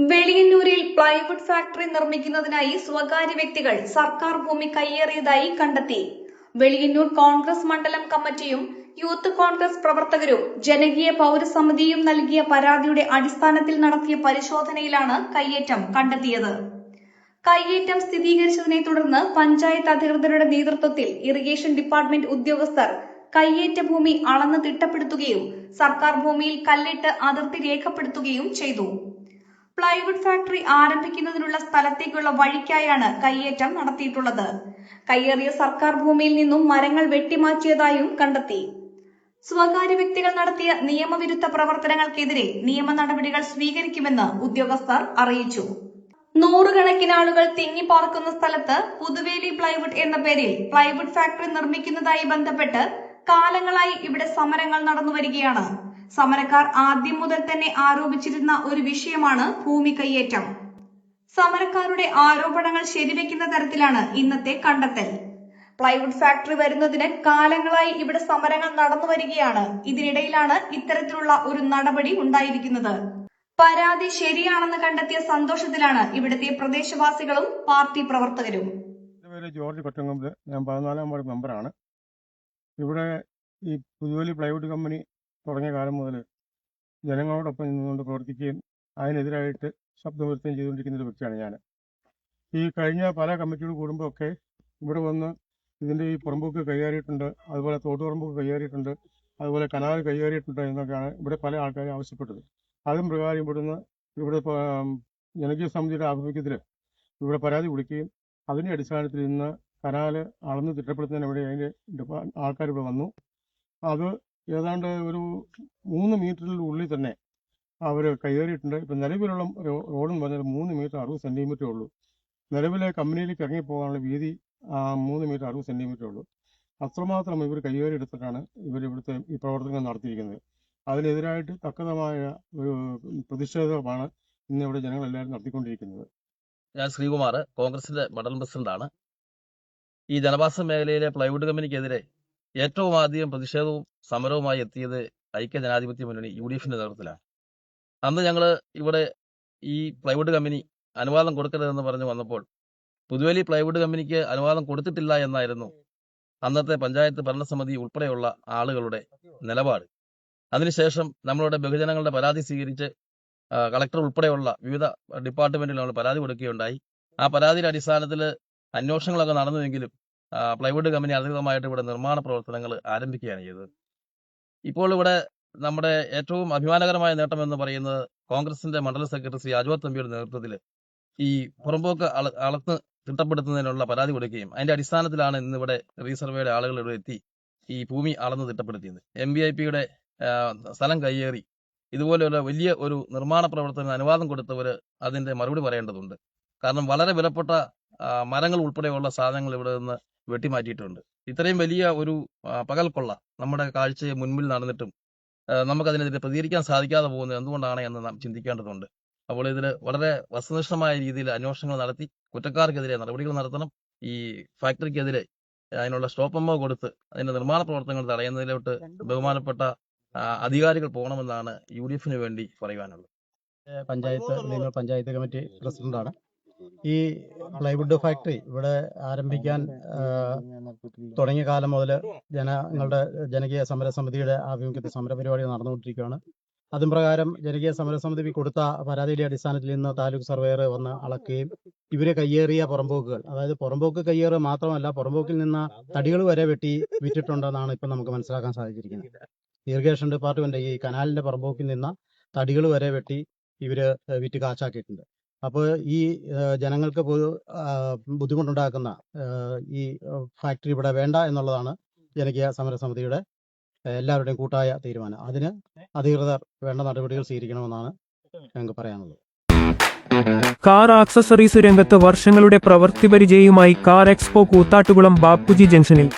വെളിയന്നൂരിൽ plywood factory നിർമ്മിക്കുന്നതിനായി സ്വകാര്യ വ്യക്തികൾ സർക്കാർ ഭൂമി കയ്യേറിയതായി കണ്ടെത്തി. വെളിയന്നൂർ കോൺഗ്രസ് മണ്ഡലം കമ്മിറ്റിയും യൂത്ത് കോൺഗ്രസ് പ്രവർത്തകരും ജനകീയ പൗരസമിതിയും നൽകിയ പരാതിയുടെ അടിസ്ഥാനത്തിൽ നടത്തിയ പരിശോധനയിലാണ് കയ്യേറ്റം കണ്ടെത്തിയത്. കയ്യേറ്റം സ്ഥിരീകരിച്ചതിനെ തുടർന്ന് പഞ്ചായത്ത് അധികൃതരുടെ നേതൃത്വത്തിൽ ഇറിഗേഷൻ ഡിപ്പാർട്ട്മെന്റ് ഉദ്യോഗസ്ഥർ കയ്യേറ്റ ഭൂമി അളന്ന് തിട്ടപ്പെടുത്തുകയും സർക്കാർ ഭൂമിയിൽ കല്ലിട്ട് അതിർത്തി രേഖപ്പെടുത്തുകയും ചെയ്തു. പ്ലൈവുഡ് ഫാക്ടറി ആരംഭിക്കുന്നതിനുള്ള സ്ഥലത്തേക്കുള്ള വഴിക്കായാണ് കയ്യേറ്റം നടത്തിയിട്ടുള്ളത്. കയ്യേറിയ സർക്കാർ ഭൂമിയിൽ നിന്നും മരങ്ങൾ വെട്ടിമാറ്റിയതായും കണ്ടെത്തി. സ്വകാര്യ വ്യക്തികൾ നടത്തിയ നിയമവിരുദ്ധ പ്രവർത്തനങ്ങൾക്കെതിരെ നിയമ നടപടികൾ സ്വീകരിക്കുമെന്ന് ഉദ്യോഗസ്ഥർ അറിയിച്ചു. നൂറുകണക്കിന് ആളുകൾ തിങ്ങിപ്പാർക്കുന്ന സ്ഥലത്ത് പുതുവേലി പ്ലൈവുഡ് എന്ന പേരിൽ പ്ലൈവുഡ് ഫാക്ടറി നിർമ്മിക്കുന്നതായി ബന്ധപ്പെട്ട് കാലങ്ങളായി ഇവിടെ സമരങ്ങൾ നടന്നുവരികയാണ്. സമരക്കാർ ആദ്യം മുതൽ തന്നെ ആരോപിച്ചിരുന്ന ഒരു വിഷയമാണ് ഭൂമി കയ്യേറ്റം. സമരക്കാരുടെ ആരോപണങ്ങൾ ശരിവെക്കുന്ന തരത്തിലാണ് ഇന്നത്തെ കണ്ടെത്തൽ. പ്ലൈവുഡ് ഫാക്ടറി വരുന്നതിന് കാലങ്ങളായി ഇവിടെ സമരങ്ങൾ നടന്നുവരികയാണ്. ഇതിനിടയിലാണ് ഇത്തരത്തിലുള്ള ഒരു നടപടി ഉണ്ടായിരിക്കുന്നത്. പരാതി ശരിയാണെന്ന് കണ്ടെത്തിയ സന്തോഷത്തിലാണ് ഇവിടുത്തെ പ്രദേശവാസികളും പാർട്ടി പ്രവർത്തകരും. ജോർജ് കൊറ്റങ്കമ്പ്, ഞാൻ 14-ാം വാർഡ് മെമ്പറാണ്. ഇവിടെ ഈ പുതുവേലി പ്ലൈവുഡ് കമ്പനി തുടങ്ങിയ കാലം മുതൽ ജനങ്ങളോടൊപ്പം നിന്നുകൊണ്ട് പ്രവർത്തിക്കുകയും അതിനെതിരായിട്ട് ശബ്ദമുയർത്തുകയും ചെയ്തുകൊണ്ടിരിക്കുന്ന ഒരു വ്യക്തിയാണ് ഞാൻ. ഈ കഴിഞ്ഞ പല കമ്മിറ്റികൾ കൂടുമ്പോഴൊക്കെ ഇവിടെ വന്ന് ഇതിൻ്റെ ഈ പുറമ്പോക്ക് കൈകാരിയിട്ടുണ്ട്, അതുപോലെ തോട്ടുപുറമ്പോക്ക് കൈകാരിയിട്ടുണ്ട്, അതുപോലെ കനാൽ കൈകാരിയിട്ടുണ്ട് എന്നൊക്കെയാണ് ഇവിടെ പല ആൾക്കാരും ആവശ്യപ്പെട്ടത്. അതും പ്രകാരം ഇവിടെ ജനകീയ സമിതിയുടെ ആഭിമുഖ്യത്തിൽ ഇവിടെ പരാതി കൊടുക്കുകയും അതിൻ്റെ അടിസ്ഥാനത്തിൽ ഇന്ന് കനാൽ അളന്ന് തിട്ടപ്പെടുത്തുന്നതിന് ഇവിടെ അതിൻ്റെ ആൾക്കാർ ഇവിടെ വന്നു. അത് ഏതാണ്ട് ഒരു 3 മീറ്ററിൽ ഉള്ളിൽ തന്നെ അവർ കയ്യേറിയിട്ടുണ്ട്. ഇപ്പം നിലവിലുള്ള റോഡെന്ന് പറഞ്ഞാൽ 3 മീറ്റർ 60 സെൻറ്റിമീറ്ററേ ഉള്ളൂ. നിലവിലെ കമ്പനിയിലേക്ക് ഇറങ്ങിപ്പോകാനുള്ള വീതി 3 മീറ്റർ 60 സെൻറ്റിമീറ്ററേ ഉള്ളൂ. അത്രമാത്രം ഇവർ കയ്യേറിയെടുത്തിട്ടാണ് ഇവിടുത്തെ ഈ പ്രവർത്തനങ്ങൾ നടത്തിയിരിക്കുന്നത്. അതിനെതിരായിട്ട് തക്കതമായ ഒരു പ്രതിഷേധമാണ് ഇന്നിവിടെ ജനങ്ങളെല്ലാവരും നടത്തിക്കൊണ്ടിരിക്കുന്നത്. ഞാൻ ശ്രീകുമാർ, കോൺഗ്രസിന്റെ മണ്ഡലം പ്രസിഡന്റാണ്. ഈ ജനവാസ മേഖലയിലെ പ്ലൈവുഡ് കമ്പനിക്കെതിരെ ഏറ്റവും ആദ്യം പ്രതിഷേധവും സമരവുമായി എത്തിയത് ഐക്യ ജനാധിപത്യ മുന്നണി UDFന്റെ നേതൃത്വത്തിലാണ്. അന്ന് ഞങ്ങൾ ഇവിടെ ഈ പ്ലൈവുഡ് കമ്പനി അനുവാദം കൊടുക്കരുതെന്ന് പറഞ്ഞു വന്നപ്പോൾ പുതുവേലി പ്ലൈവുഡ് കമ്പനിക്ക് അനുവാദം കൊടുത്തിട്ടില്ല എന്നായിരുന്നു അന്നത്തെ പഞ്ചായത്ത് ഭരണസമിതി ഉൾപ്പെടെയുള്ള ആളുകളുടെ നിലപാട്. അതിനുശേഷം നമ്മളുടെ ബഹുജനങ്ങളുടെ പരാതി സ്വീകരിച്ച് കളക്ടർ ഉൾപ്പെടെയുള്ള വിവിധ ഡിപ്പാർട്ട്മെന്റിൽ നമ്മൾ പരാതി കൊടുക്കുകയുണ്ടായി. ആ പരാതിയുടെ അടിസ്ഥാനത്തിൽ അന്വേഷണങ്ങളൊക്കെ നടന്നുവെങ്കിലും പ്ലൈവുഡ് കമ്പനി അധികൃതമായിട്ട് ഇവിടെ നിർമ്മാണ പ്രവർത്തനങ്ങൾ ആരംഭിക്കുകയാണ് ചെയ്തത്. ഇപ്പോൾ ഇവിടെ നമ്മുടെ ഏറ്റവും അഭിമാനകരമായ നേട്ടം എന്ന് പറയുന്നത് കോൺഗ്രസിന്റെ മണ്ഡലം സെക്രട്ടറി ശ്രീ അജോത് തമ്പിയുടെ നേതൃത്വത്തിൽ ഈ പുറമ്പോക്ക് അളന്ന് തിട്ടപ്പെടുത്തുന്നതിനുള്ള പരാതി കൊടുക്കുകയും അതിന്റെ അടിസ്ഥാനത്തിലാണ് ഇന്നിവിടെ റീസർവേയുടെ ആളുകൾ ഇവിടെ എത്തി ഈ ഭൂമി അളന്ന് തിട്ടപ്പെടുത്തിയത്. MVIPയുടെ സ്ഥലം കയ്യേറി ഇതുപോലെയുള്ള വലിയ ഒരു നിർമ്മാണ പ്രവർത്തനത്തിന് അനുവാദം കൊടുത്തവർ അതിന്റെ മറുപടി പറയേണ്ടതുണ്ട്. കാരണം വളരെ വിലപ്പെട്ട മരങ്ങൾ ഉൾപ്പെടെയുള്ള സാധനങ്ങൾ ഇവിടെ നിന്ന് വെട്ടിമാറ്റിയിട്ടുണ്ട്. ഇത്രയും വലിയ ഒരു പകൽക്കൊള്ള നമ്മുടെ കാഴ്ചയെ മുൻപിൽ നടന്നിട്ടും നമുക്കതിനെതിരെ പ്രതികരിക്കാൻ സാധിക്കാതെ പോകുന്നത് എന്തുകൊണ്ടാണ് എന്ന് നാം ചിന്തിക്കേണ്ടതുണ്ട്. അപ്പോൾ ഇതിൽ വളരെ വസ്തുനിഷ്ഠമായ രീതിയിൽ അന്വേഷണങ്ങൾ നടത്തി കുറ്റക്കാർക്കെതിരെ നടപടികൾ നടത്തണം. ഈ ഫാക്ടറിക്കെതിരെ അതിനുള്ള സ്റ്റോപ്പമ്മോ കൊടുത്ത് അതിന്റെ നിർമ്മാണ പ്രവർത്തനങ്ങൾ തടയുന്നതിലോട്ട് ബഹുമാനപ്പെട്ട അധികാരികൾ പോകണമെന്നാണ് UDFന് വേണ്ടി പറയുവാനുള്ളത്. പഞ്ചായത്ത് കമ്മിറ്റി പ്രസിഡന്റാണ്. ഈ പ്ലൈവുഡ് ഫാക്ടറി ഇവിടെ ആരംഭിക്കാൻ തുടങ്ങിയ കാലം മുതൽ ജനകീയ സമരസമിതിയുടെ ആഭിമുഖ്യത്തിൽ സമരപരിപാടികൾ നടന്നുകൊണ്ടിരിക്കുകയാണ്. അതും പ്രകാരം ജനകീയ സമരസമിതി കൊടുത്ത പരാതിയുടെ അടിസ്ഥാനത്തിൽ ഇന്ന് താലൂക്ക് സർവേയർ വന്ന് അളക്കുകയും ഇവരെ കയ്യേറിയ പുറമ്പോക്കുകൾ, അതായത് പുറമ്പോക്ക് കയ്യേറുക മാത്രമല്ല പുറമ്പോക്കിൽ നിന്ന് തടികൾ വരെ വെട്ടി വിറ്റിട്ടുണ്ടെന്നാണ് ഇപ്പം നമുക്ക് മനസ്സിലാക്കാൻ സാധിച്ചിരിക്കുന്നത്. ഇറിഗേഷൻ ഡിപ്പാർട്ട്മെന്റ് ഈ കനാലിന്റെ പുറമ്പോക്കിൽ നിന്ന് തടികൾ വരെ വെട്ടി ഇവര് വിറ്റ് കാശാക്കിയിട്ടുണ്ട്. അപ്പോൾ ഈ ജനങ്ങൾക്ക് ബുദ്ധിമുട്ടുണ്ടാക്കുന്ന ഈ ഫാക്ടറി ഇവിടെ വേണ്ട എന്നുള്ളതാണ് ജനകീയ സമരസമിതിയുടെ എല്ലാവരുടെയും കൂട്ടായ തീരുമാനം. അതിന് അധികൃതർ വേണ്ട നടപടികൾ സ്വീകരിക്കണമെന്നാണ് ഞങ്ങൾക്ക് പറയാനുള്ളത്. കാർ ആക്സസറീസ് രംഗത്ത് വർഷങ്ങളുടെ പ്രവൃത്തി പരിചയവുമായി കാർ എക്സ്പോ കൂത്താട്ടുകുളം ബാപ്പുജി ജംഗ്ഷനിൽ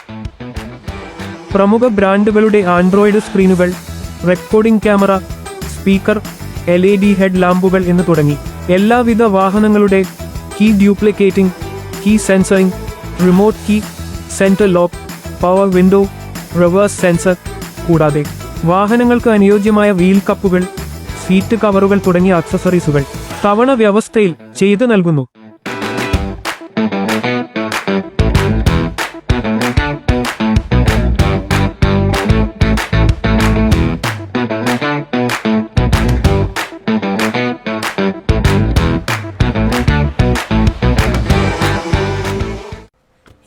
പ്രമുഖ ബ്രാൻഡുകളുടെ ആൻഡ്രോയിഡ് സ്ക്രീനുകൾ, recording camera, speaker, LED head ലാമ്പുകൾ എന്ന് തുടങ്ങി എല്ലാവിധ വാഹനങ്ങളുടെ key duplicating, key sensoring, remote key, central lock, power window, reverse sensor, കൂടാതെ വാഹനങ്ങൾക്ക് അനുയോജ്യമായ വീൽ കപ്പുകൾ, സീറ്റ് കവറുകൾ തുടങ്ങിയ ആക്സസറീസുകൾ തവണ വ്യവസ്ഥയിൽ ചെയ്തു നൽകുന്നു.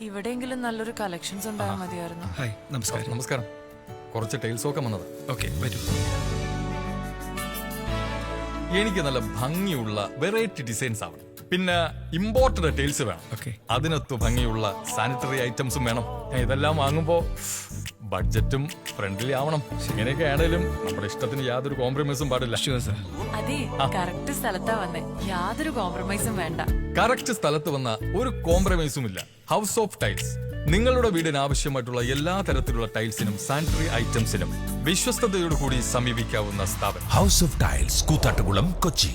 ഇവിടെയെങ്കിലും നല്ലൊരു കളക്ഷൻസ് ഉണ്ടായാൽ മതിയായിരുന്നു. ഹായ്, നമസ്കാരം. നമസ്കാരം. കുറച്ച് ടൈൽസ് ഒക്കെ വന്നത്. ഓക്കെ, വരൂ. എനിക്ക് നല്ല ഭംഗിയുള്ള വെറൈറ്റി ഡിസൈൻസ് ആവണം. പിന്നെ ഇമ്പോർട്ടഡ് ടൈൽസ് വേണം. ഓക്കെ, അതിനൊത്ത് ഭംഗിയുള്ള സാനിറ്ററി ഐറ്റംസും വേണം. ഇതെല്ലാം വാങ്ങുമ്പോ ബഡ്ജറ്റും ഫ്രണ്ട്ലി ആവണം. ഇങ്ങനെയൊക്കെ ആണെങ്കിലും നമ്മുടെ ഇഷ്ടത്തിന് യാതൊരു കോംപ്രമൈസും പാടില്ല. അതെ, കറക്റ്റ് സ്ഥലത്താ വന്നേ. യാതൊരു കോംപ്രമൈസും വേണ്ട. കറക്റ്റ് സ്ഥലത്ത് വന്ന ഒരു കോംപ്രമൈസും ഇല്ല. ഹൗസ് ഓഫ് ടൈൽസ് നിങ്ങളുടെ വീടിന് ആവശ്യമായിട്ടുള്ള എല്ലാ തരത്തിലുള്ള ടൈൽസിനും സാനിറ്ററി ഐറ്റംസിനും വിശ്വസ്തയോടുകൂടി സമീപിക്കാവുന്ന സ്ഥാപനം. House of tiles, Koothattukulam, Kochi.